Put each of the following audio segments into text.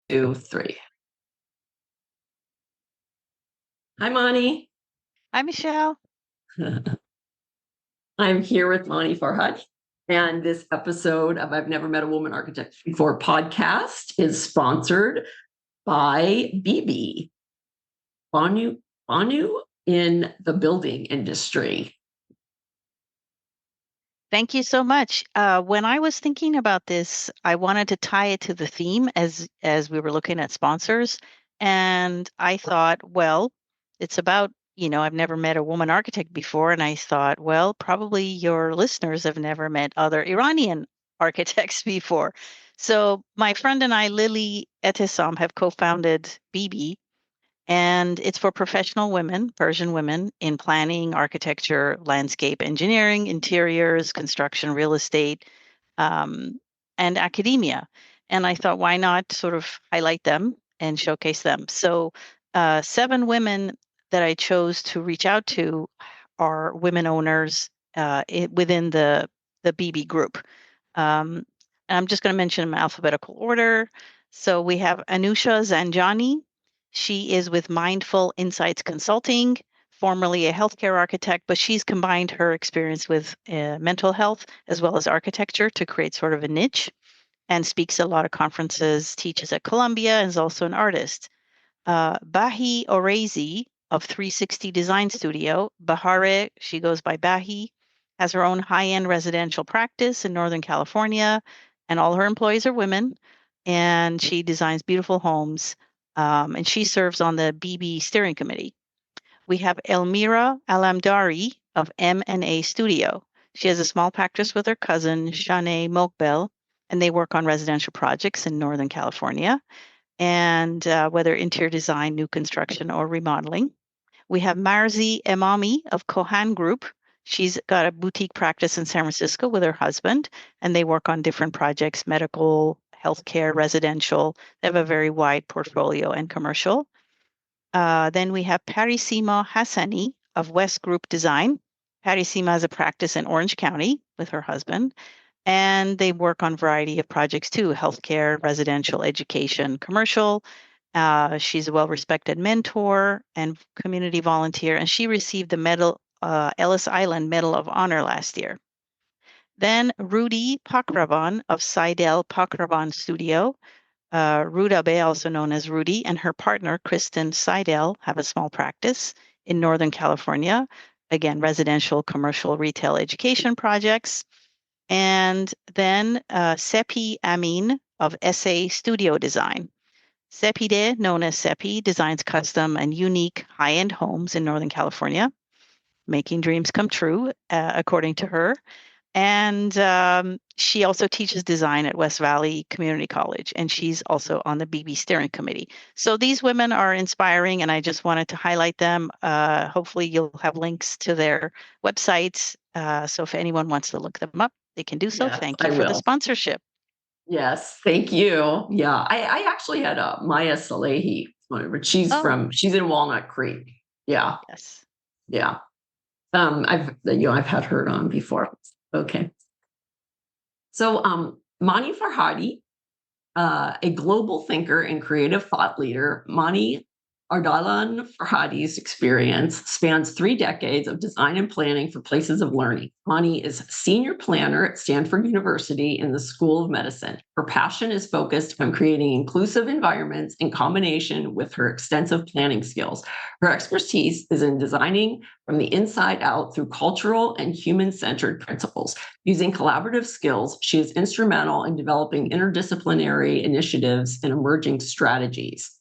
2, 3. Hi, Mani. Hi, Michelle. I'm here with Mani Farhadi, and this episode of I've Never Met a Woman Architect Before podcast is sponsored by BB, Banu in the building industry. Thank you so much. When I was thinking about this, I wanted to tie it to the theme as we were looking at sponsors, and I thought, well, it's about, I've never met a woman architect before, and I thought, well, probably your listeners have never met other Iranian architects before. So my friend and I, Lily Etesam, have co-founded BB, and it's for professional women, Persian women, in planning, architecture, landscape engineering, interiors, construction, real estate, and academia. And I thought, why not sort of highlight them and showcase them? So, 7 women that I chose to reach out to are women owners within the BB group. And I'm just going to mention them in alphabetical order. So we have Anusha Zanjani. She is with Mindful Insights Consulting, formerly a healthcare architect, but she's combined her experience with mental health as well as architecture to create sort of a niche, and speaks at a lot of conferences, teaches at Columbia, and is also an artist. Bahi Orezi of 360 Design Studio. Bahare, she goes by Bahi, has her own high-end residential practice in Northern California, and all her employees are women, and she designs beautiful homes, and she serves on the BB steering committee. We have Elmira Alamdari of M&A Studio. She has a small practice with her cousin, Shanae Mokbel, and they work on residential projects in Northern California, and whether interior design, new construction, or remodeling. We have Marzi Emami of Kohan Group. She's got a boutique practice in San Francisco with her husband, and they work on different projects, medical, healthcare, residential. They have a very wide portfolio and commercial. Then we have Parisima Hassani of West Group Design. Parisima has a practice in Orange County with her husband, and they work on a variety of projects too: healthcare, residential, education, commercial. She's a well-respected mentor and community volunteer, and she received the Ellis Island Medal of Honor last year. Then Rudy Pakravan of Seidel Pakravan Studio. Rudabe, also known as Rudy, and her partner, Kristen Seidel, have a small practice in Northern California. Again, residential, commercial, retail, education projects. And then Sepi Amin of SA Studio Design. Sepide, known as Sepi, designs custom and unique high-end homes in Northern California, making dreams come true, according to her. And she also teaches design at West Valley Community College, and she's also on the BB steering committee. So these women are inspiring, and I just wanted to highlight them. Hopefully you'll have links to their websites. So if anyone wants to look them up, they can do so. Yes, Thank you for the sponsorship. Yes, thank you. Yeah, I actually had Maya Salehi, but she's in Walnut Creek. Yeah. Yes. Yeah. I've had her on before. Okay. So Mani Farhadi, a global thinker and creative thought leader, Ardalan Farhadi's experience spans 3 decades of design and planning for places of learning. Mani is senior planner at Stanford University in the School of Medicine. Her passion is focused on creating inclusive environments in combination with her extensive planning skills. Her expertise is in designing from the inside out through cultural and human-centered principles. Using collaborative skills, she is instrumental in developing interdisciplinary initiatives and emerging strategies.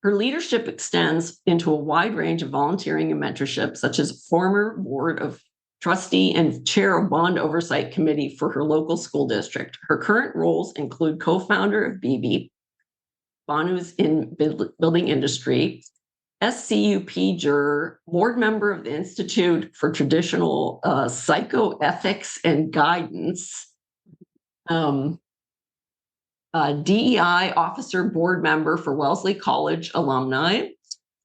Her leadership extends into a wide range of volunteering and mentorship, such as former board of trustee and chair of bond oversight committee for her local school district. Her current roles include co-founder of BB, Banu's in building industry, SCUP juror, board member of the Institute for Traditional Psychoethics and Guidance, DEI officer board member for Wellesley College alumni,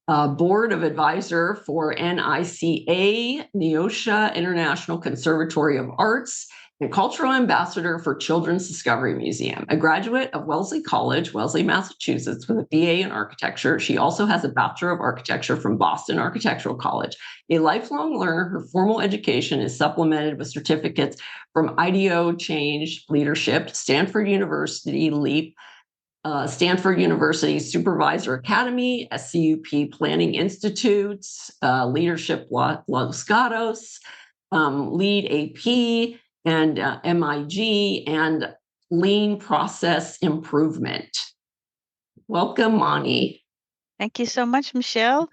board of advisor for NICA, Neosha International Conservatory of Arts, and cultural ambassador for Children's Discovery Museum. A graduate of Wellesley College, Wellesley, Massachusetts, with a BA in architecture. She also has a Bachelor of Architecture from Boston Architectural College. A lifelong learner, her formal education is supplemented with certificates from IDEO Change Leadership, Stanford University LEAP, Stanford University Supervisor Academy, SCUP Planning Institutes, Leadership Los Gatos, Lead AP, and MIG, and Lean Process Improvement. Welcome, Mani. Thank you so much, Michelle.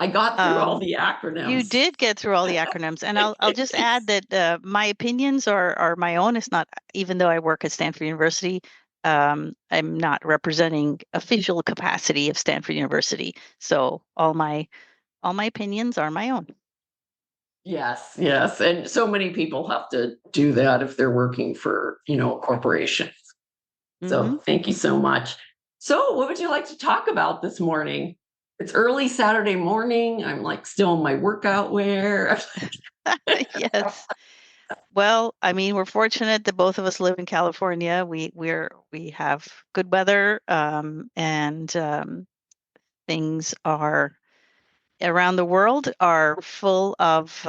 I got through all the acronyms. You did get through all the acronyms, and I'll just add that my opinions are my own. It's not, even though I work at Stanford University, I'm not representing official capacity of Stanford University. So all my opinions are my own. Yes, yes, and so many people have to do that if they're working for corporations. So thank you so much. So what would you like to talk about this morning? It's early Saturday morning. I'm like still in my workout wear. Yes. Well, I mean, we're fortunate that both of us live in California. We have good weather, and things are around the world are full of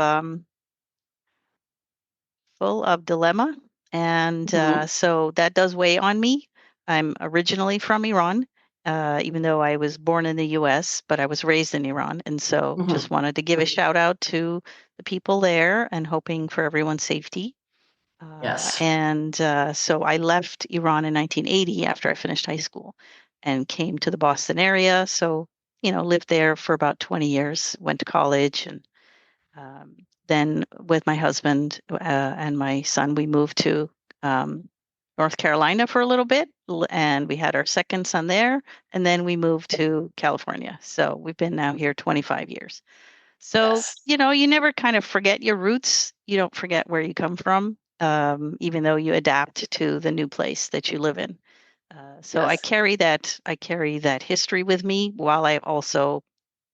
dilemma, and so that does weigh on me. I'm originally from Iran, even though I was born in the U.S., but I was raised in Iran, and so just wanted to give a shout out to the people there and hoping for everyone's safety. Yes. And so I left Iran in 1980 after I finished high school and came to the Boston area. So, lived there for about 20 years, went to college, and then with my husband and my son, we moved to North Carolina for a little bit, and we had our second son there, and then we moved to California. So we've been now here 25 years. So, Yes. you never kind of forget your roots. You don't forget where you come from, even though you adapt to the new place that you live in. So Yes. I carry that history with me while I also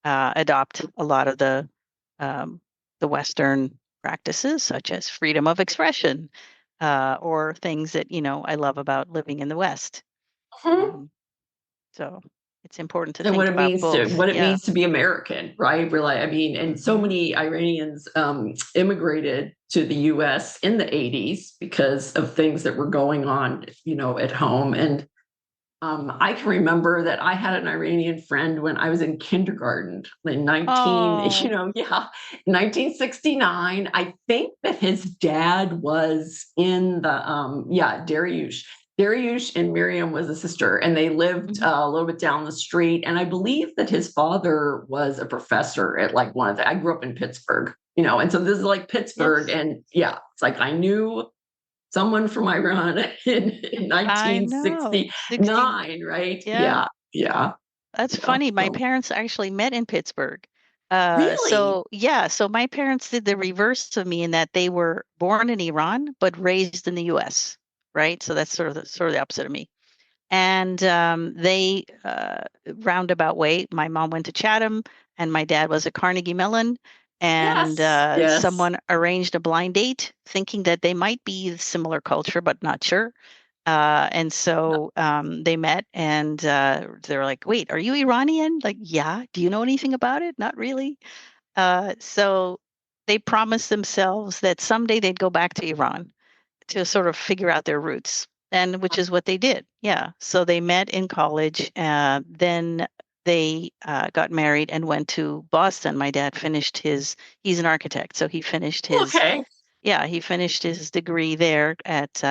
adopt a lot of the Western practices, such as freedom of expression, or things that I love about living in the West. So it's important to And think about both. what it means to be American, right? Really, I mean, and so many Iranians immigrated to the U.S. in the 80s because of things that were going on, at home. And I can remember that I had an Iranian friend when I was in kindergarten in 1969. I think that his dad was in the Dariush. Dariush and Miriam was a sister, and they lived a little bit down the street. And I believe that his father was a professor at like I grew up in Pittsburgh, and so this is like Pittsburgh, Yes. and it's like I knew someone from Iran in 1969, right? Yeah. Yeah. That's funny. My parents actually met in Pittsburgh. Really? So my parents did the reverse of me in that they were born in Iran but raised in the U.S. Right? So that's sort of the opposite of me. And they roundabout way. My mom went to Chatham, and my dad was at Carnegie Mellon. And Yes. someone arranged a blind date, thinking that they might be similar culture, but not sure. And so they met, and they were like, "Wait, are you Iranian?" Like, "Yeah." "Do you know anything about it?" "Not really." So they promised themselves that someday they'd go back to Iran to sort of figure out their roots, and which is what they did. Yeah. So they met in college. Then they got married and went to Boston. My dad finished he's an architect, so he finished he finished his degree there at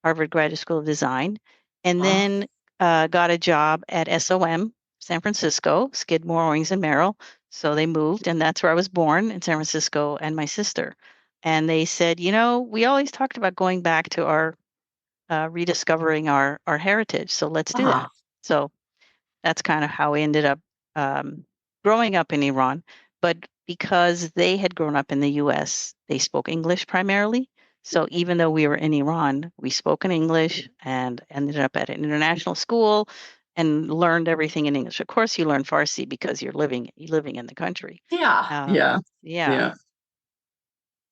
Harvard Graduate School of Design, and then got a job at SOM, San Francisco, Skidmore, Owings and Merrill. So they moved, and that's where I was born, in San Francisco, and my sister. And they said, we always talked about going back to our rediscovering our heritage. So let's do that. So that's kind of how we ended up growing up in Iran. But because they had grown up in the US, they spoke English primarily. So even though we were in Iran, we spoke in English and ended up at an international school and learned everything in English. Of course, you learn Farsi because you're living in the country. Yeah. Yeah.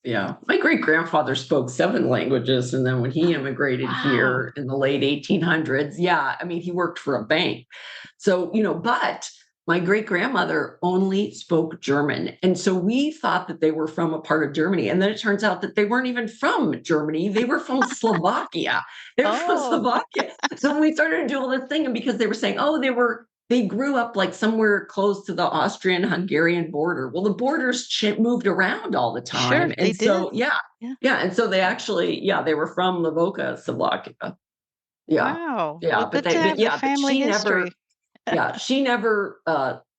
Yeah. My great grandfather spoke 7 languages. And then when he immigrated Wow. here in the late 1800s, yeah, I mean, he worked for a bank. So, but my great grandmother only spoke German. And so we thought that they were from a part of Germany. And then it turns out that they weren't even from Germany, they were from Slovakia. They were from Oh, Slovakia. So when we started to do all this thing, and because they were saying, oh, they grew up like somewhere close to the Austrian-Hungarian border. Well, the borders moved around all the sure, time. they And did. so, yeah, Yeah. yeah. And so they actually, yeah, they were from Livoka, Slovakia. Yeah. Wow. Well, Yeah. good to have the But family history. she never,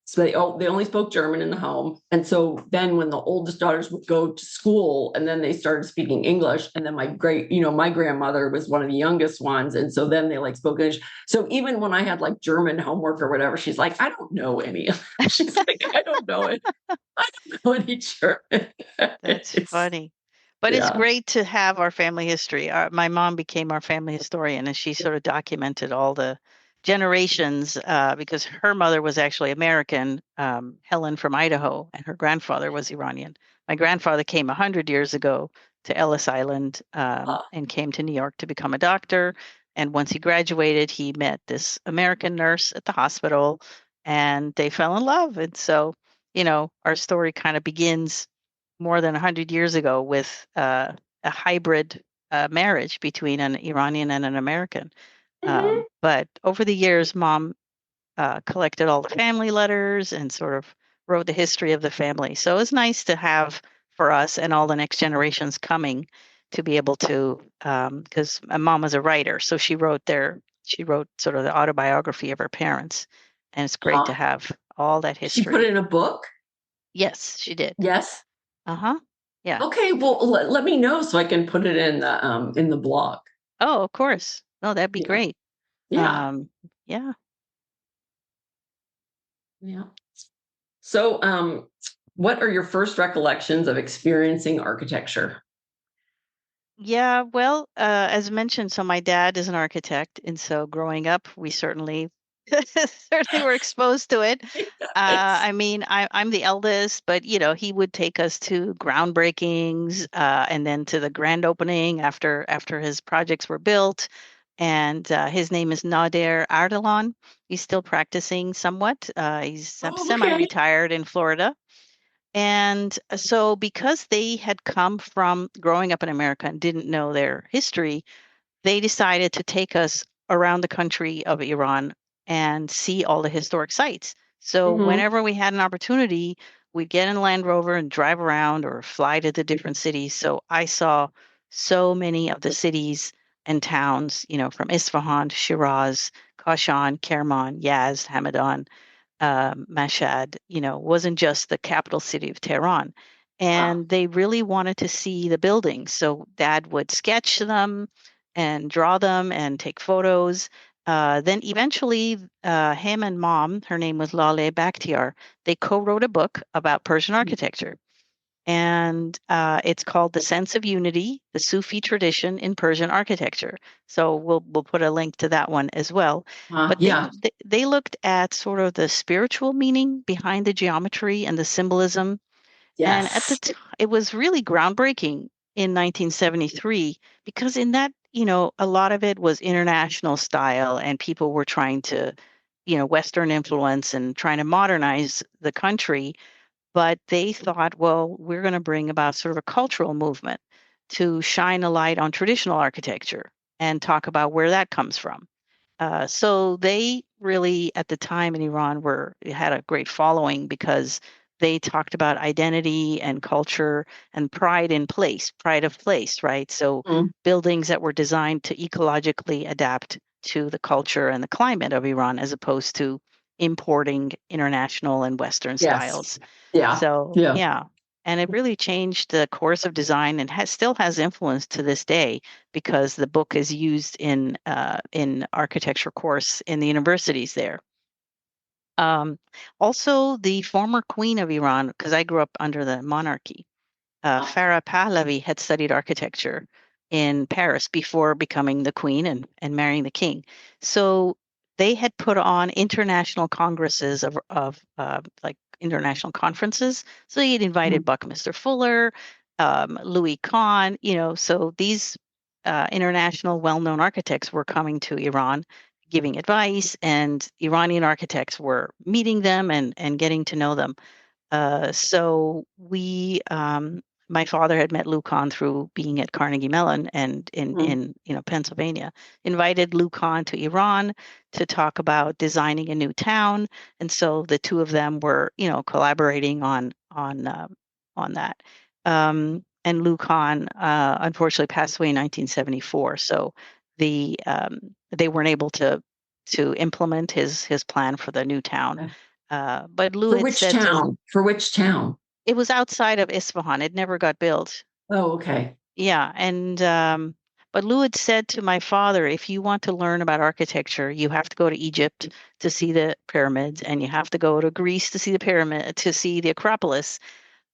so they only spoke German in the home. And so then when the oldest daughters would go to school and then they started speaking English, and then my grandmother was one of the youngest ones. And so then they like spoke English. So even when I had like German homework or whatever, she's like, I don't know any. She's like, I don't know it. I don't know any German. That's funny. But it's Yeah. great to have our family history. My mom became our family historian, and she sort of documented all the generations because her mother was actually American, Helen from Idaho, and her grandfather was Iranian. My grandfather came 100 years ago to Ellis Island and came to New York to become a doctor. And once he graduated, he met this American nurse at the hospital, and they fell in love. And so, our story kind of begins more than 100 years ago with a hybrid marriage between an Iranian and an American. Mhm. But over the years, mom collected all the family letters and sort of wrote the history of the family. So it was nice to have for us and all the next generations coming to be able to, because my mom was a writer, so she wrote sort of the autobiography of her parents, and it's great to Huh. have all that She put history. it in a book. Yes, she did. Yes. Uh-huh. Yeah. Okay, well, let me know so I can put it in the blog. Oh, of course. Oh, that'd be Yeah, great. yeah, Um, yeah. yeah. So, what are your first recollections of experiencing architecture? Yeah, well, as mentioned, so my dad is an architect, and so growing up, we certainly certainly were exposed to it. Yes. I mean, I'm the eldest, but he would take us to groundbreakings, and then to the grand opening after his projects were built. And his name is Nader Ardalan. He's still practicing somewhat. He's Oh, okay. semi-retired in Florida. And so, because they had come from growing up in America and didn't know their history, they decided to take us around the country of Iran and see all the historic sites. So, Hmm. whenever we had an opportunity, we'd get in Land Rover and drive around or fly to the different cities. So, I saw so many of the cities and towns, from Isfahan to Shiraz, Kashan, Kerman, Yazd, Hamadan, Mashhad, wasn't just the capital city of Tehran. Wow. And they really wanted to see the buildings. So dad would sketch them and draw them and take photos. Then eventually, him and mom, her name was Lale Bakhtiar, they co wrote a book about Persian architecture. And it's called The Sense of Unity, the Sufi Tradition in Persian Architecture. So we'll put a link to that one as well. But Yeah. they looked at sort of the spiritual meaning behind the geometry and the symbolism. And at the Yes. time, it was really groundbreaking in 1973 because in that, a lot of it was international style and people were trying to, Western influence and trying to modernize the country, but they thought, well, we're going to bring about sort of a cultural movement to shine a light on traditional architecture and talk about where that comes from. So they really, at the time in Iran, had a great following because they talked about identity and culture and pride of place, right? So Mm. buildings that were designed to ecologically adapt to the culture and the climate of Iran, as opposed to importing international and Western Yes. styles. Yeah. So Yeah. yeah, and it really changed the course of design and still has influence to this day because the book is used in architecture course in the universities there. Um, Also, the former queen of Iran, because I grew up under the monarchy, Farah Pahlavi had studied architecture in Paris before becoming the queen and marrying the king. So they had put on international congresses of like international conferences. So he had invited Mhm. Buckminster Fuller. Louis Kahn, so these international well-known architects were coming to Iran giving advice, and Iranian architects were meeting them and getting to know them. So my father had met Lou Kahn through being at Carnegie Mellon and Mhm. in Pennsylvania. Invited Lou Kahn to Iran to talk about designing a new town, and so the two of them were collaborating on that. And Lou Kahn unfortunately passed away in 1974, so they weren't able to implement his plan for the new town. Okay. But Lou For had which said to town? For which town? it was outside of Isfahan. It never got built. Oh, okay. Yeah, and but Lou had said to my father, if you want to learn about architecture, you have to go to Egypt to see the pyramids, and you have to go to Greece to see the pyramid, to see the Acropolis.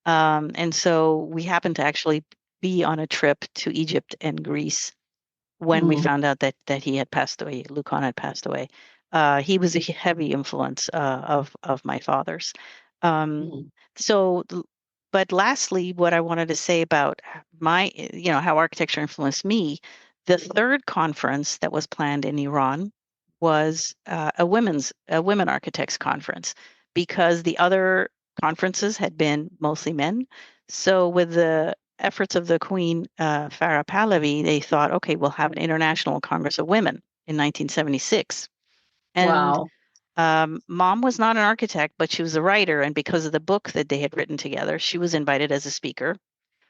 And so we happened to actually be on a trip to Egypt and Greece when we Mm, found out that he had passed away. Lucan had passed away. He was a heavy influence of my father's. Um, mm, so, but lastly, what I wanted to say about my, how architecture influenced me, the third conference that was planned in Iran was a women architects conference, because the other conferences had been mostly men. So with the efforts of the Queen Farah Pahlavi, they thought, okay, we'll have an International Congress of Women in 1976. And wow. Mom was not an architect, but she was a writer. And because of the book that they had written together, she was invited as a speaker.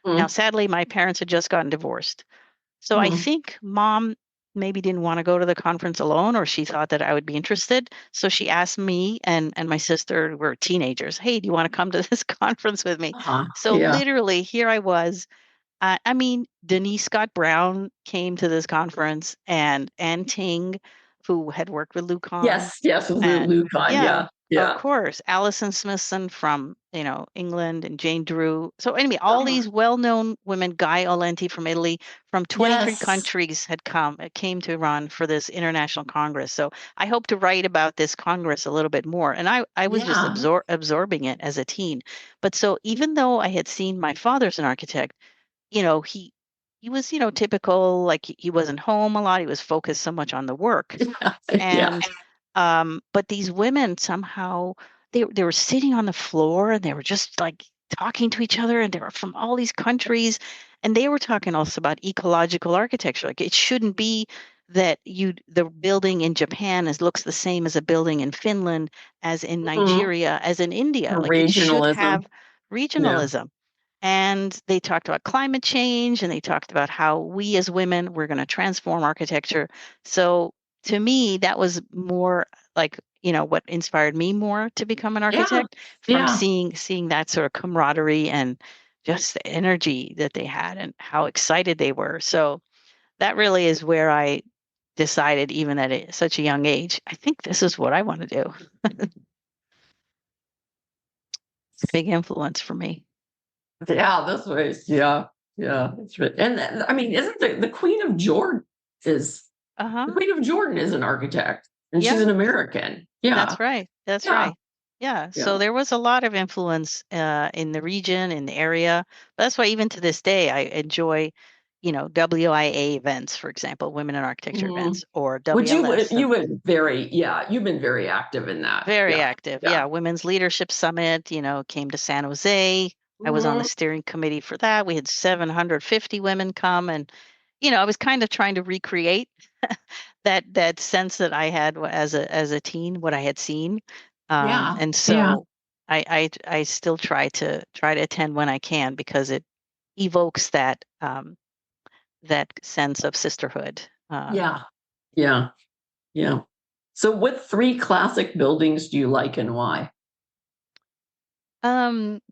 Now, Mm, sadly, my parents had just gotten divorced. So I mm, think Mom maybe didn't want to go to the conference alone, or she thought that I would be interested. So she asked me and my sister, we're teenagers, hey, do you want to come to this conference with me? uh-huh. So Yeah. literally, here I was. I mean, Denise Scott Brown came to this conference, and Ann Ting, who had worked with Lucan, Yes, yes, with and Lucan. yeah, Yeah, of yeah. course, Alison Smithson from England, and Jane Drew. So anyway, all Uh-huh. these well-known women, Guy Olenti from Italy, from 23 Yes. countries had came to Iran for this international congress. So I hope to write about this congress a little bit more. And I was just Yeah. absorbing it as a teen. But so even though I had seen my father's an architect, he was, typical, like he wasn't home a lot. He was focused so much on the work. Yeah. And but these women somehow they were sitting on the floor, and they were just like talking to each other, and they were from all these countries, and they were talking also about ecological architecture. Like it shouldn't be that the building in Japan looks the same as a building in Finland, as in Mhm. Nigeria, as in India. Like it should Regionalism. have Yeah. regionalism. And they talked about climate change, and they talked about how we as women we're going to transform architecture. So to me, that was more like, what inspired me more to become an Yeah. architect, from Yeah. seeing that sort of camaraderie and just the energy that they had and how excited they were. So that really is where I decided, even at such a young age, I think this is what I want to do. It's a big influence for me. Yeah, this was, yeah. Yeah. It's right. And I mean, isn't the Queen of Jordan is the Uh-huh. Queen of Jordan is an architect and she's Yeah. an American. That's Yeah. right. That's Yeah. right. Yeah. Yeah. So there was a lot of influence in the region, in the area. That's why even to this day, I enjoy, WIA events, for example, Women in Architecture Mhm. events, or Would WLS. you would very, yeah, you've been very active in that. Very Yeah. active. Yeah. Yeah. Women's Leadership Summit, came to San Jose. I was on the Mhm. steering committee for that. We had 750 women come, and, I was kind of trying to recreate that sense that I had as a teen, what I had seen. Yeah. And Yeah. so I still try to attend when I can, because it evokes that sense of sisterhood. Yeah. Yeah. Yeah. So what three classic buildings do you like and why?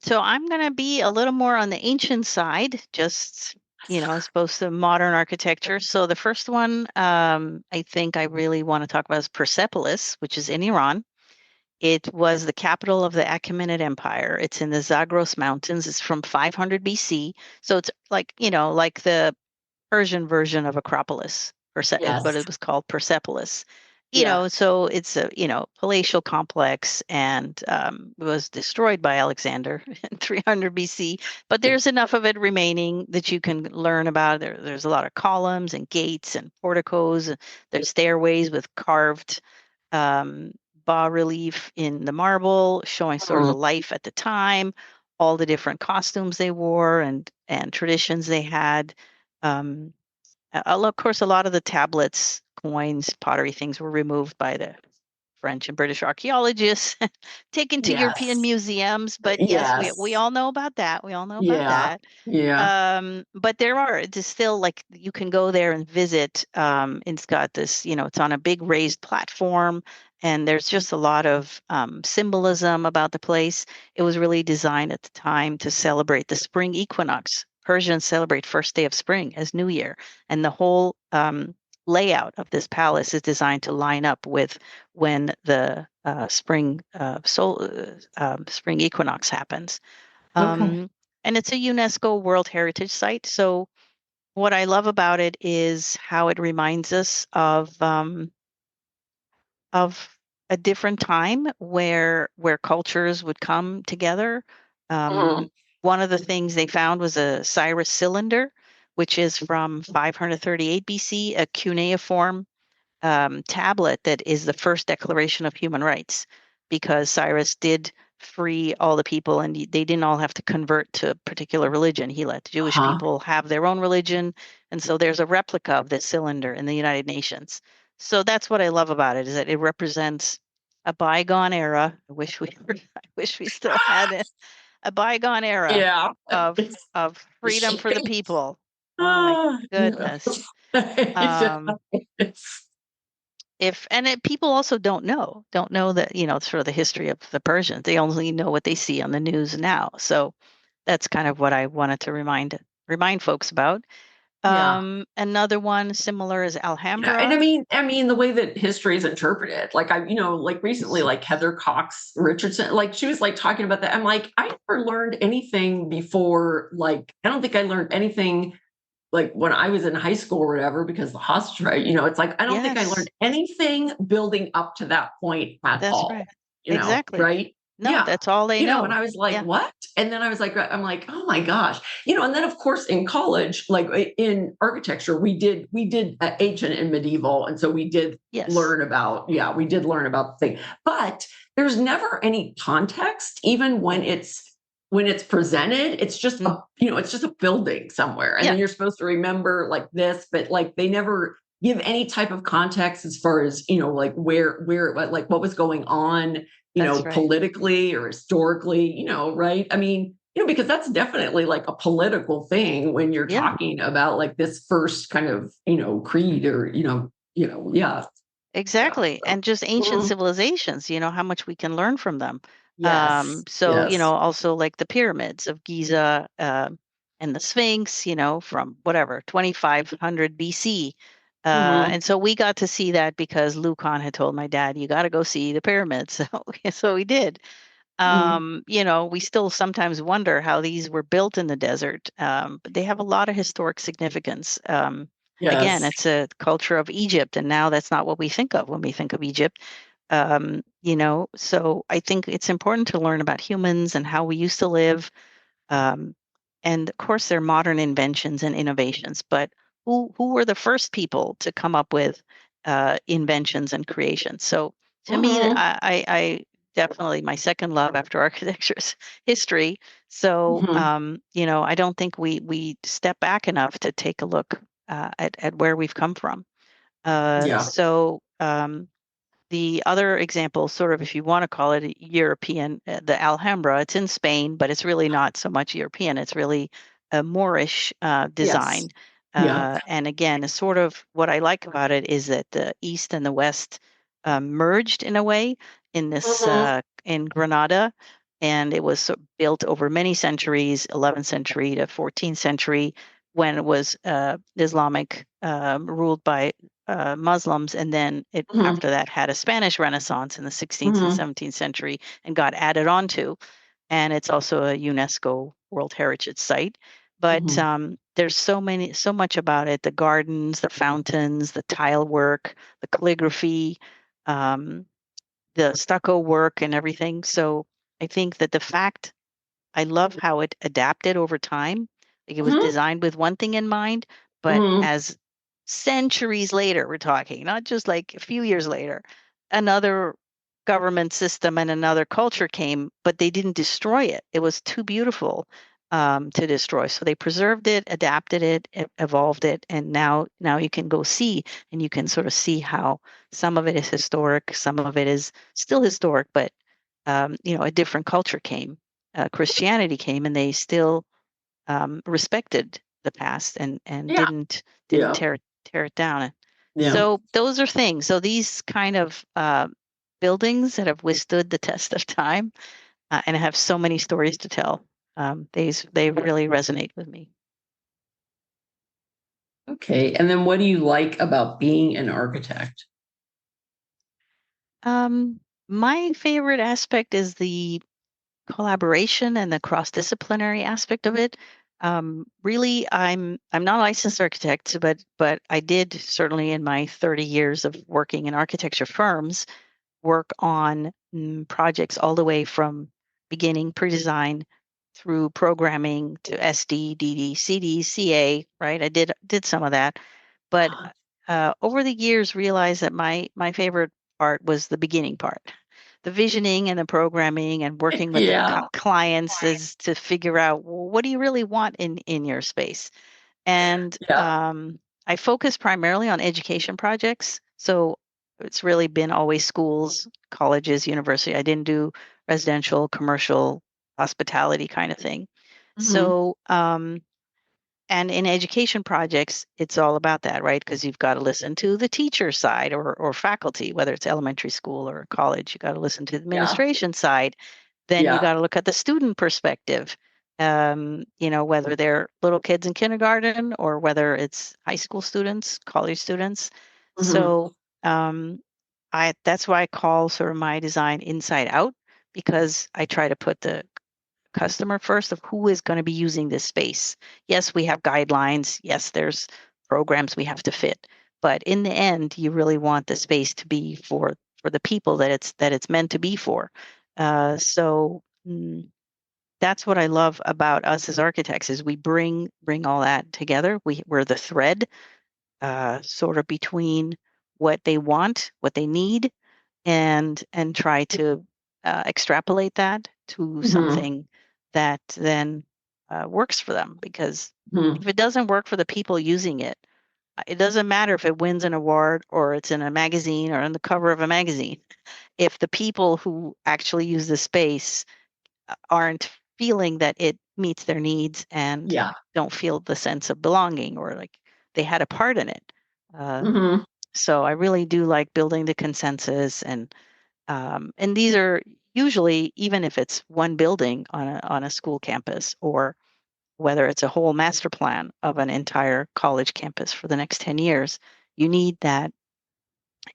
So I'm gonna be a little more on the ancient side, just as opposed to modern architecture. So the first one, I think I really want to talk about is Persepolis, which is in Iran. It was the capital of the Achaemenid Empire. It's in the Zagros Mountains. It's from 500 BC. So it's like, like the Persian version of Acropolis, but Yes. it was called Persepolis. Yeah. so it's a, palatial complex, and was destroyed by Alexander in 300 BC. But there's enough of it remaining that you can learn about. There's a lot of columns and gates and porticos. There's stairways with carved um, bas relief in the marble, showing sort of the Mhm. life at the time, all the different costumes they wore and traditions they had. Um, of course, a lot of the tablets, coins, pottery things were removed by the French and British archaeologists, taken to European Yes. museums. But yes, we Yes. all know about that. We all know about Yeah. that. Yeah. But there are, it's still like you can go there and visit. It's got this, it's on a big raised platform, and there's just a lot of symbolism about the place. It was really designed at the time to celebrate the spring equinox. Persians celebrate first day of spring as New Year, and the whole layout of this palace is designed to line up with when the spring equinox happens. Okay. Um, and it's a UNESCO World Heritage Site. So what I love about it is how it reminds us of a different time where cultures would come together. Mhm. Um, One of the things they found was a Cyrus cylinder, which is from 538 BC, a cuneiform tablet that is the first declaration of human rights, because Cyrus did free all the people, and they didn't all have to convert to a particular religion. He let the Jewish Uh-huh. people have their own religion. And so there's a replica of this cylinder in the United Nations. So that's what I love about it, is that it represents a bygone era. I wish we still had it. A bygone era Yeah. of freedom for the people. Oh my Yeah. goodness. Um, if and it, people also don't know that, sort of the history of the Persians. They only know what they see on the news now. So that's kind of what I wanted to remind folks about. Yeah. Another one similar is Yeah, and I Alhambra. mean, the way that history is interpreted, like like recently, like Heather Cox Richardson, like she was like talking about that. I'm like, I never learned anything before. Like, I don't think I learned anything like when I was in high school or whatever, because the hostage, right? It's like I don't think I Yes, learned anything building up to that point at that's all. right. Exactly. Right? No, Yeah. that's all they And know. I was like, Yeah. what? And then I was like, I'm like, oh my gosh. And then of course in college, like in architecture, we did ancient and medieval. And so we did Yes. learn about, yeah, we did learn about the thing. But there's never any context, even when it's presented. It's just Mm, a building somewhere. And yeah, then you're supposed to remember like this, but like they never give any type of context as far as, like where like what was going on, that's right. politically or historically, right? I mean, because that's definitely like a political thing when you're Yeah, talking about like this first kind of, creed or, yeah. Yeah. exactly. So, And just ancient mhm. civilizations, how much we can learn from them. Yes. So, Yes. also like the pyramids of Giza, and the Sphinx, from whatever, 2500 BC. Hmm. And so we got to see that because Lucan had told my dad, you got to go see the pyramids. So we did. Hmm. We still sometimes wonder how these were built in the desert, but they have a lot of historic significance. Again, Yes. it's a culture of Egypt, and now that's not what we think of when we think of Egypt. So I think it's important to learn about humans and how we used to live. Um, and of course, they're modern inventions and innovations, but who were the first people to come up with inventions and creations? So to me, Hmm. I definitely, my second love after architecture is history. So Hmm. I don't think we step back enough to take a look at where we've come from. Yeah. The other example, sort of, if you want to call it European, the Alhambra, it's in Spain, but it's really not so much European. It's really a Moorish Yes. design. Yeah. And again, sort of what I like about it is that the East and the West merged in a way in this Hmm. in Granada, and it was built over many centuries, 11th century to 14th century, when it was Islamic, ruled by Muslims, and then it Hmm. after that had a Spanish Renaissance in the 16th and Hmm. 17th century and got added onto. And it's also a UNESCO World Heritage Site. But Hmm. there's so much about it: the gardens, the fountains, the tile work, the calligraphy. the stucco work and everything. So I think that I love how it adapted over time. Like it was Mhm. designed with one thing in mind, but Mhm. as centuries later, we're talking, not just like a few years later, another government system and another culture came, but they didn't destroy it. It was too beautiful to destroy. So they preserved it, adapted it, evolved it, and now you can go see and you can sort of see how some of it is historic, some of it is still historic, but a different culture came. Christianity came, and they still respected the past and Yeah. didn't Yeah. tear it down. Yeah. So those are things. So these kind of buildings that have withstood the test of time and have so many stories to tell. They really resonate with me. Okay. And then what do you like about being an architect? Um, my favorite aspect is the collaboration and the cross-disciplinary aspect of it. Really, I'm not a licensed architect, but I did certainly in my 30 years of working in architecture firms work on projects all the way from beginning pre-design through programming to SD, DD, CD, CA, right? I did some of that, but over the years realized that my favorite part was the beginning part. The visioning and the programming and working with the Yeah. clients is to figure out, well, what do you really want in your space? And Yeah. I focus primarily on education projects. So it's really been always schools, colleges, university. I didn't do residential, commercial, hospitality kind of thing. Hmm. So, and in education projects, it's all about that, right? Because you've got to listen to the teacher side or faculty, whether it's elementary school or college. You got to listen to the Yeah. administration side. Then you Yeah. got to look at the student perspective. Whether they're little kids in kindergarten or whether it's high school students, college students. Hmm. So I that's why I call sort of my design inside out because I try to put the customer first of who is going to be using this space. Yes, we have guidelines. Yes, there's programs we have to fit, but in the end, you really want the space to be for the people that it's meant to be for. So that's what I love about us as architects is we bring all that together. We're the thread, sort of between what they want, what they need, and try to extrapolate that to Hmm. something that then works for them. Because Hmm. if it doesn't work for the people using it, it doesn't matter if it wins an award or it's in a magazine or on the cover of a magazine. If the people who actually use the space aren't feeling that it meets their needs and Yeah. don't feel the sense of belonging or like they had a part in it. Uh, Hmm. so I really do like building the consensus and these are usually, even if it's one building on a school campus or whether it's a whole master plan of an entire college campus for the next 10 years, you need that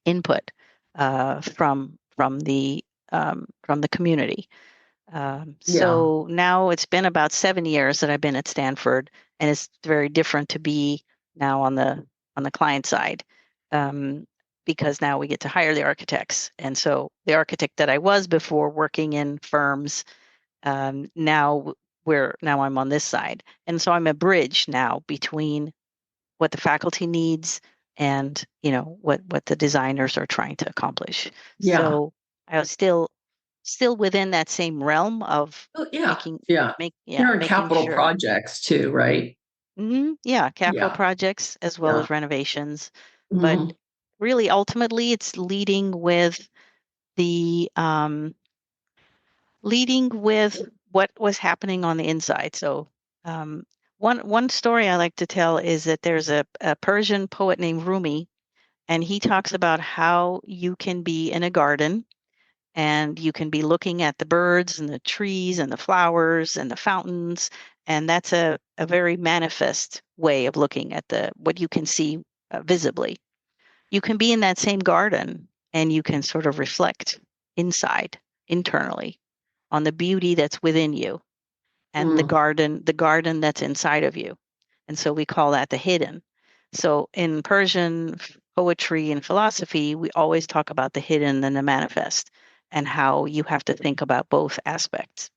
input from the community. Yeah. So now it's been about 7 years that I've been at Stanford, and it's very different to be now on the client side, um, because now we get to hire the architects. And so the architect that I was before working in firms, now now I'm on this side, and so I'm a bridge now between what the faculty needs and what the designers are trying to accomplish. Yeah. So I was still within that same realm of Oh, yeah. making Yeah. You're in making capital sure. projects too, right? Yeah, capital Yeah. projects as well Yeah. as renovations, but Hmm. really ultimately it's the leading with what was happening on the inside. So um, one story I like to tell is that there's a Persian poet named Rumi, and he talks about how you can be in a garden and you can be looking at the birds and the trees and the flowers and the fountains, and that's a very manifest way of looking at the what you can see visibly. You can be in that same garden and you can sort of reflect inside internally on the beauty that's within you and Mm. the garden that's inside of you. And so we call that the hidden. So in Persian poetry and philosophy, we always talk about the hidden and the manifest, and how you have to think about both aspects.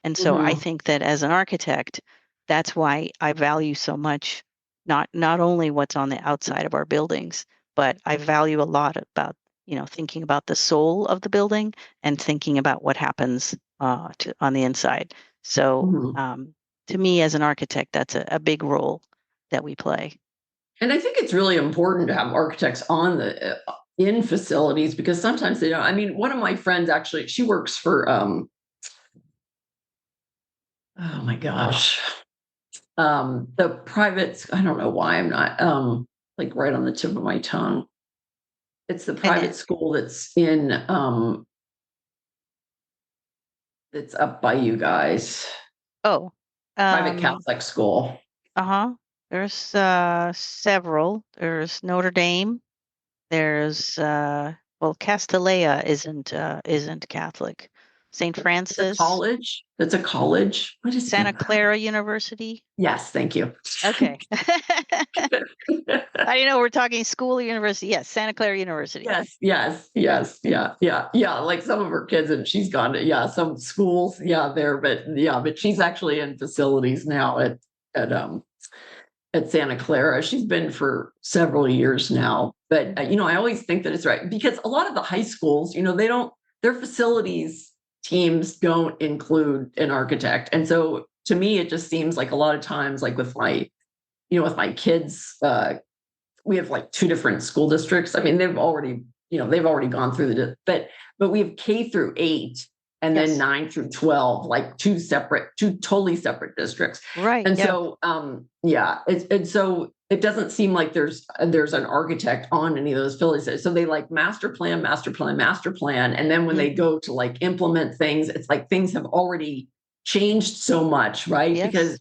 And so I think that as an architect, that's why I value so much not only what's on the outside of our buildings, but I value a lot about, thinking about the soul of the building and thinking about what happens on the inside. So to me, as an architect, that's a big role that we play. And I think it's really important to have architects on the in facilities, because sometimes they don't. I mean, one of my friends actually, she works for oh my gosh, the private. I don't know why I'm not like right on the tip of my tongue. It's the And private school that's in that's up by you guys. oh, Private Catholic school. uh-huh. There's several. There's Notre Dame. There's well, Castellea isn't Catholic. St. It's a Francis, college. That's a college. What is Santa that? Clara University. Yes, thank you. Okay. I didn't know we're talking school or university. Yes, Santa Clara University. Yes, yeah. Like some of her kids, and she's gone to some schools, there, but she's actually in facilities now at Santa Clara. She's been for several years now. But I always think that it's right, because a lot of the high schools, they don't, their facilities teams don't include an architect, and so to me, it just seems like a lot of times, like with my kids. We have like two different school districts. I mean, they've already gone through but we have K through 8 and then 9 through 12, like two totally separate districts. Right. And so, so it doesn't seem like there's an architect on any of those facilities. So they like master plan. And then when they go to like implement things, it's like things have already changed so much, right? Yes. Because,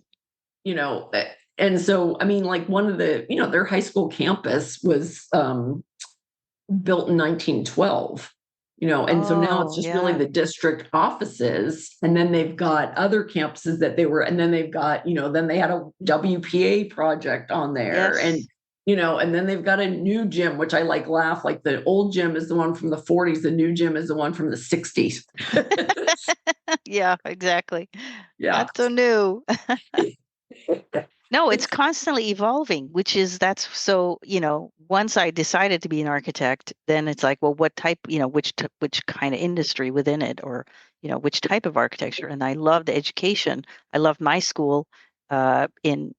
and so, I mean, like one of the, their high school campus was built in 1912, and so now it's just really the district offices. And then they've got other campuses and then they've got, then they had a WPA project on there. Yes. And then they've got a new gym, which I laugh, like the old gym is the one from the 40s. The new gym is the one from the 60s. Yeah, exactly. Yeah. Not so new. No, it's constantly evolving, that's so, once I decided to be an architect, then it's like, well, what type, which kind of industry within it, or, which type of architecture. And I loved education. I loved my school in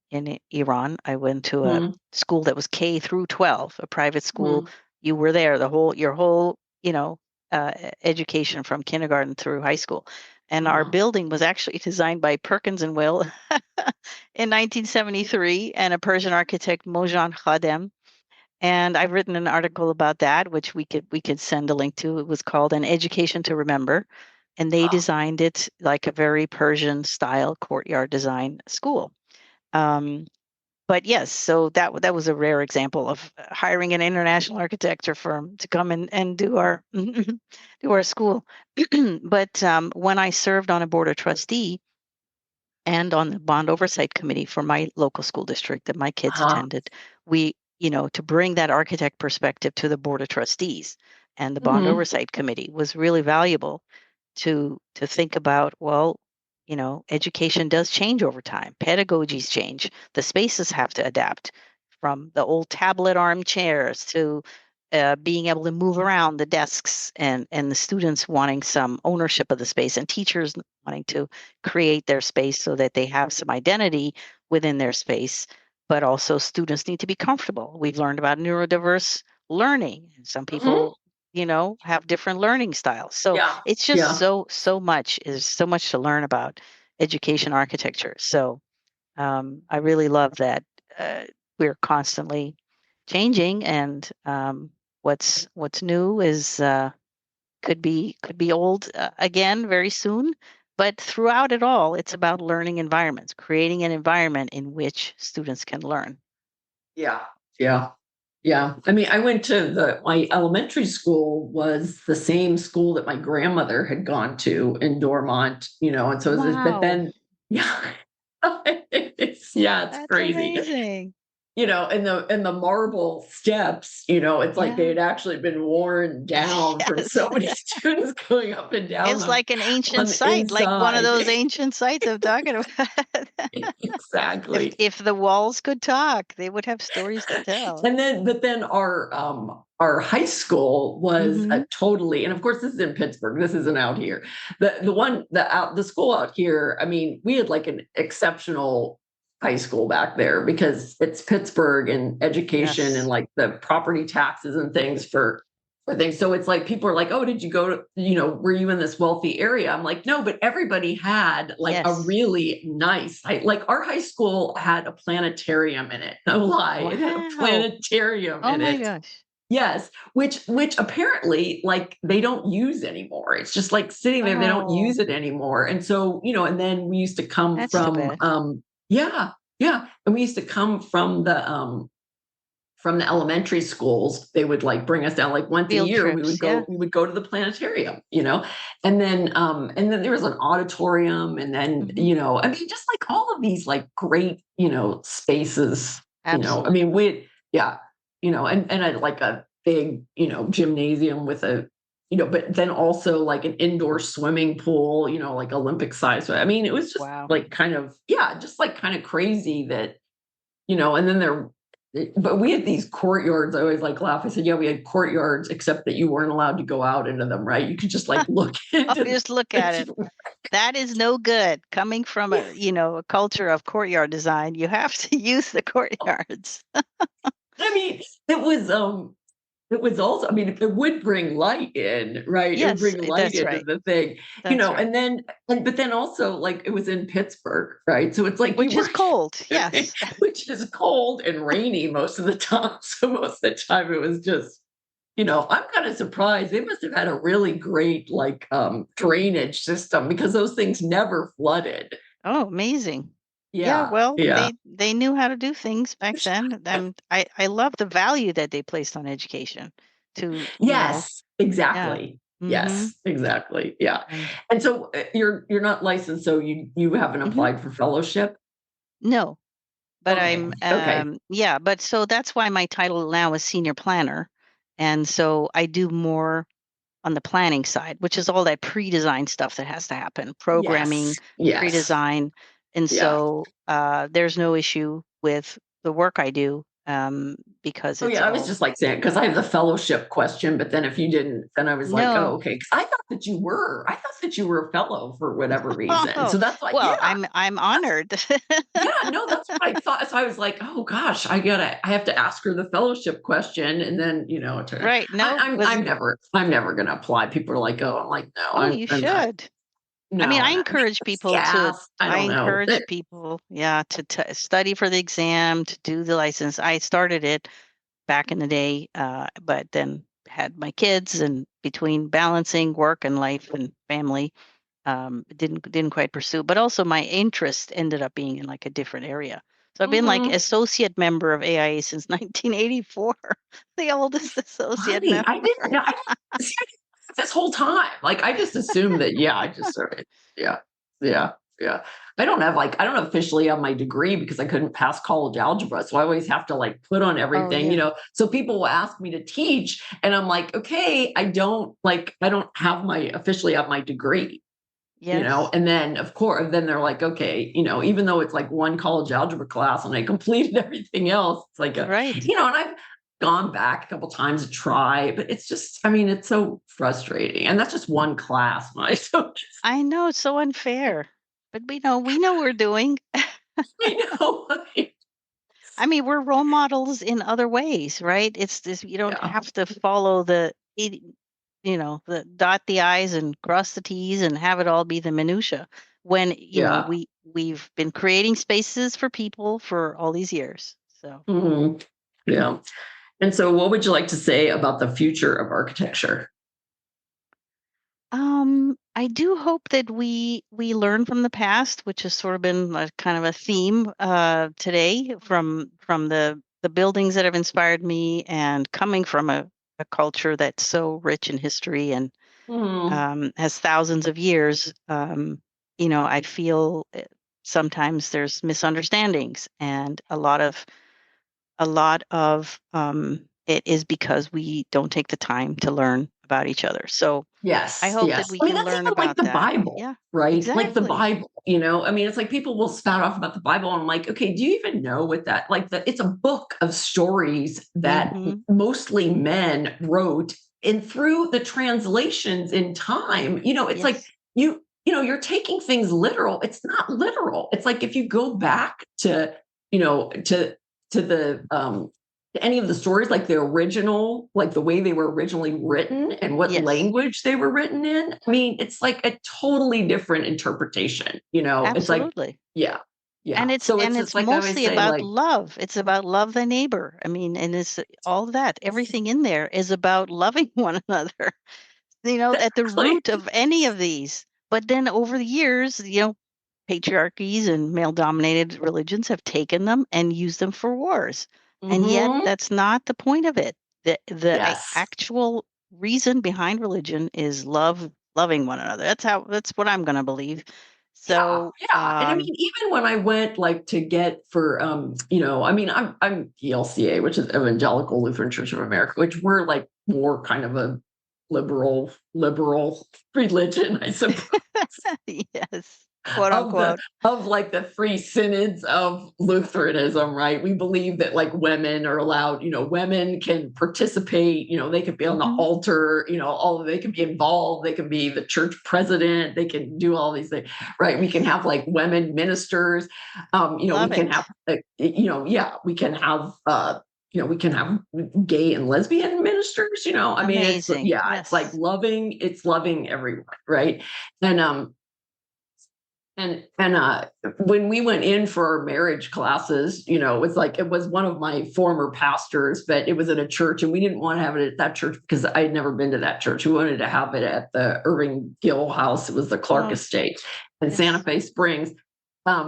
Iran. I went to a school that was K through 12, a private school. You were there your whole, education from kindergarten through high school. And our building was actually designed by Perkins and Will in 1973, and a Persian architect, Mojan Khadem. And I've written an article about that, which we could send a link to. It was called An Education to Remember. And they designed it like a very Persian style courtyard design school. But yes, so that was a rare example of hiring an international architecture firm to come in and do our do our school. But when I served on a board of trustee and on the bond oversight committee for my local school district that my kids attended, we, to bring that architect perspective to the board of trustees and the bond oversight committee was really valuable to think about, well, education does change over time. Pedagogies change. The spaces have to adapt, from the old tablet armchairs to being able to move around the desks, and the students wanting some ownership of the space, and teachers wanting to create their space so that they have some identity within their space. But also students need to be comfortable. We've learned about neurodiverse learning, and some people have different learning styles. So it's just so much to learn about education architecture. So I really love that we're constantly changing, and what's new is could be old again very soon. But throughout it all, it's about learning environments, creating an environment in which students can learn. Yeah. I mean, I went to my elementary school was the same school that my grandmother had gone to in Dormont, and so but then, it's That's crazy. amazing. and the marble steps, it's like they Yeah. had actually been worn down from Yes. so many students going up and down It's like an on ancient the site, like one of inside. those ancient sites I'm talking about. If Exactly. if the walls could talk, they would have stories to tell. But then our high school was Hmm. totally, and of course this is in Pittsburgh. This isn't out here. The school out here. I mean, we had like an exceptional high school back there because it's Pittsburgh and education and Yes. like the property taxes and things for things. So it's like people are like, "Oh, did you go to, were you in this wealthy area?" I'm like, "No," but everybody had like a Yes. really nice, like our high school had a planetarium in it. No lie, it had a Wow. planetarium Oh in my it. gosh. Yes, which apparently like they don't use anymore. It's just like sitting there, they don't Oh, use it anymore. And so, and then we used to come that's too from bad. yeah, yeah. And we used to come from the elementary schools. They would like bring us down like once a Field year. We trips, would yeah. go to the planetarium, and then there was an auditorium, and then, Hmm. I mean, just like all of these like great, spaces, I mean, Absolutely. yeah, and I like a big, gymnasium with but then also like an indoor swimming pool, like Olympic size. So I mean, it was just Wow. like kind of, yeah, just like kind of crazy that, and then but we had these courtyards. I always like laugh. I said, yeah, we had courtyards, except that you weren't allowed to go out into them, right? You could just like look Oh, into just look at it. That is no good. Coming from a culture of courtyard design, you have to use the courtyards. I mean, it was also, I mean, it would bring light in, right? It would Yes, bring light that's into right. the thing, That's right. but then also like it was in Pittsburgh, right? So it's like you Which is were, cold. Yes. which is cold and rainy most of the time. So most of the time it was just, I'm kind of surprised. They must have had a really great like drainage system because those things never flooded. Oh, amazing. Yeah, Yeah, well, yeah. they knew how to do things back then. I love the value that they placed on education to. Yes, Yeah. exactly. Mm-hmm. Yes, exactly. Yeah. And And so you're not licensed, so you haven't mhm. applied for fellowship? No, but Okay. Okay. yeah, but so that's why my title now is senior planner. And so I do more on the planning side, which is all that pre-design stuff that has to happen, programming, Yes. Yes. pre-design. And Yeah. so there's no issue with the work I do because Oh it's yeah, I was all just like saying because I have the fellowship question, but then if you didn't, then I was like, oh, no. okay. Because I thought that you were a fellow for whatever reason. Oh, So that's why, well, yeah, I'm that's honored. yeah, no, that's what I thought. So I was like, oh gosh, I have to ask her the fellowship question, and then Right. No, I'm never gonna apply. People are like, oh, I'm like, no, oh, you I'm not. should. I mean, No, I and encourage just people to gas. I I don't know. encourage people, yeah, to study for the exam, to do the license. I started it back in the day, but then had my kids, and between balancing work and life and family, didn't quite pursue. But also my interest ended up being in like a different area. So I've been like Mhm. associate member of AIA since 1984, the oldest associate Funny. member. I didn't know. See, this whole time. Like I just assumed that. Yeah, I just sort of. Yeah, yeah, yeah. I don't officially have my degree because I couldn't pass college algebra, so I always have to like put on Oh everything. yeah, So people will ask me to teach, and I'm like, okay, I don't have my officially have my degree. yes, And then of course, then they're like, okay, even though it's like one college algebra class and I completed everything else, it's like right. and I've gone back a couple times to try, but it's just, I mean, it's so frustrating. And that's just one class. Right? So I know it's so unfair, but we know we're doing. I know. I mean, we're role models in other ways, right? It's this, you don't Yeah. have to follow the dot the I's and cross the T's and have it all be the minutia when, Yeah. we've been creating spaces for people for all these years. So, Mhm. Yeah. And so what would you like to say about the future of architecture? I do hope that we learn from the past, which has sort of been a kind of a theme today from the buildings that have inspired me, and coming from a culture that's so rich in history and Mhm. has thousands of years. I feel sometimes there's misunderstandings and a lot of a lot of it is because we don't take the time to learn about each other. So I Yes, hope that yes. we I mean, can that's learn even like about the that. Bible, Yeah, right? Like the exactly. Bible, you know? I mean, it's like people will spout off about the Bible. And I'm like, okay, do you even know what that, like, it's a book of stories that Mm-hmm. mostly men wrote, and through the translations in time, it's like Yes. you're taking things literal. It's not literal. It's like if you go back to, you know, to the any of the stories, like the original, like the way they were originally written and what Yes. language they were written in. I mean, it's like a totally different interpretation, It's like, Absolutely. yeah, yeah. And So it's just it's like I always mostly say, about like, love. It's about love the neighbor. I mean, and it's all that. Everything in there is about loving one another. At the like, root of any of these. But then over the years, patriarchies and male dominated religions have taken them and used them for wars. And yet hmm, that's not the point of it. The yes. actual reason behind religion is loving one another. That's what I'm going to believe. Yeah, So, yeah. And I mean, even when I went like to get for I mean, I'm ELCA, which is Evangelical Lutheran Church of America, which we're like more kind of a liberal religion, I suppose. yes, quote of the unquote. of like the three synods of Lutheranism, right? We believe that like women are allowed, women can participate, they could be on the Hmm. altar, they can be involved, they can be the church president, they can do all these things, right? We can have like women ministers, we Love can have, it. yeah, we can have gay and lesbian ministers, I mean, Amazing. it's Yes. loving everyone, right? And and when we went in for our marriage classes, it was one of my former pastors, but it was at a church, and we didn't want to have it at that church because I had never been to that church. We wanted to have it at the Irving Gill House. It was the Clark Oh, Estate in Santa yes. Fe Springs,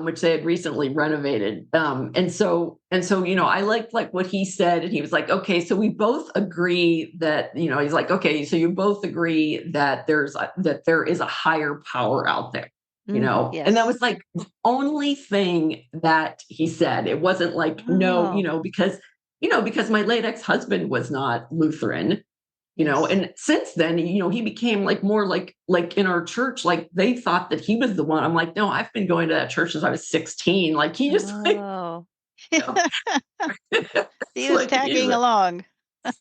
which they had recently renovated. And so, I liked like what he said, and he was like, okay, so we both agree that, he's like, okay, so you both agree that that there is a higher power out there, and that Yes. was like the only thing that he said. It wasn't like, no, Oh, because my late ex-husband was not Lutheran, yes. and since then, he became like more like in our church, like they thought that he was the one. I'm like, no, I've been going to that church since I was 16. Like he just like, Oh. you know, it's He was like he's tagging along.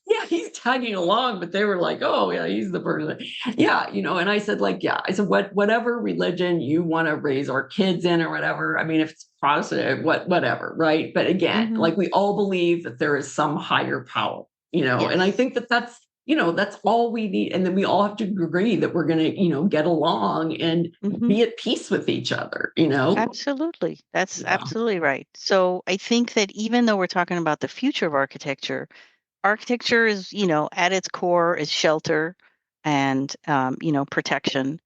yeah, he's tagging along, but they were like, oh yeah, he's the person. Yeah, and I said, like, yeah, I said, whatever religion you want to raise our kids in or whatever. I mean, if it's Protestant, whatever, right? But again, Mhm. like we all believe that there is some higher power, and I Yes. think that that's all we need. And then we all have to agree that we're gonna, get along and Mhm. be at peace with each other. Absolutely. That's Yeah. absolutely right. So I think that even though we're talking about the future of architecture, architecture is, at its core is shelter and, protection.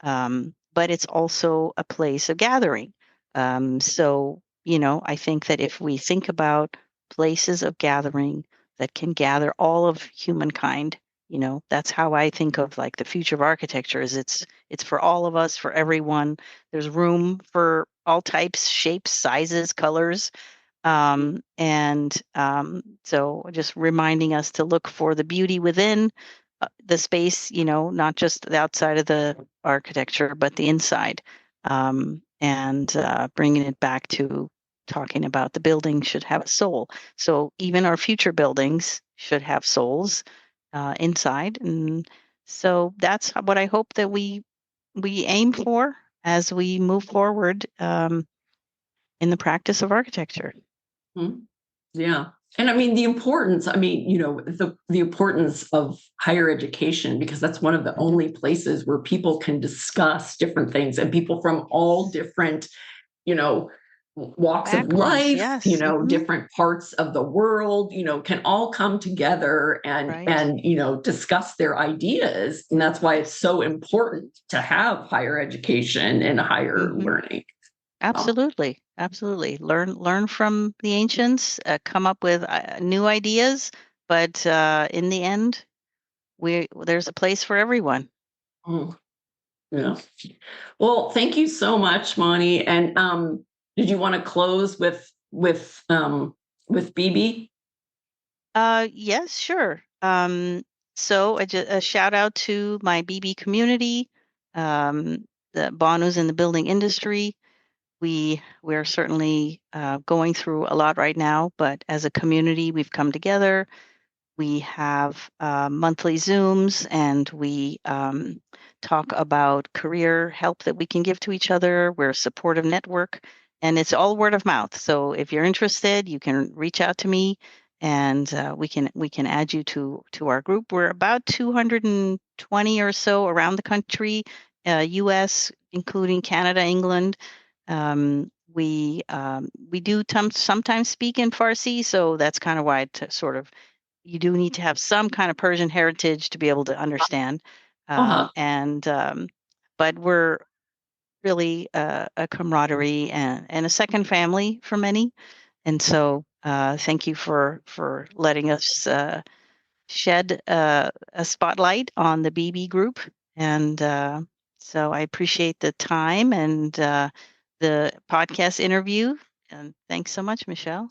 But it's also a place of gathering. So, I think that if we think about places of gathering that can gather all of humankind, that's how I think of like the future of architecture is it's for all of us, for everyone. There's room for all types, shapes, sizes, colors, so just reminding us to look for the beauty within the space, not just the outside of the architecture, but the inside. And bringing it back to talking about the building should have a soul. So even our future buildings should have souls inside. And so that's what I hope that we aim for as we move forward in the practice of architecture. Mhm. Yeah. And I mean the importance, I mean, the importance of higher education, because that's one of the Mhm. only places where people can discuss different things, and people from all Yes. different, you know, walks of Backgrounds, life, yes. Hmm. different parts of the world, can all come together and Right. and discuss their ideas. And that's why it's Yes. so important to have higher education and higher Hmm. learning. Oh, Absolutely. Absolutely. Learn from the ancients, come up with new ideas, but in the end, there's a place for everyone. mm, yeah. Well, thank you so much, Monty. And did you want to close with with BB? Yes, sure. So a shout out to my BB community, the Banus in the building industry. We're certainly going through a lot right now, but as a community, we've come together. We have monthly Zooms, and we talk about career help that we can give to each other. We're a supportive network, and it's all word of mouth. So if you're interested, you can reach out to me, and we can add you to our group. We're about 220 or so around the country, U.S., including Canada, England. We do sometimes speak in Farsi, so that's kind of why sort of you do need to have some kind of Persian heritage to be able to understand. Uh-huh. But we're really a camaraderie and a second family for many. And so thank you for letting us shed a spotlight on the BB group. And so I appreciate the time and the podcast interview. And thanks so much, Michelle.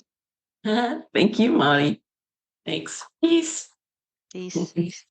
Thank you, Monty. Thanks. Peace. Peace.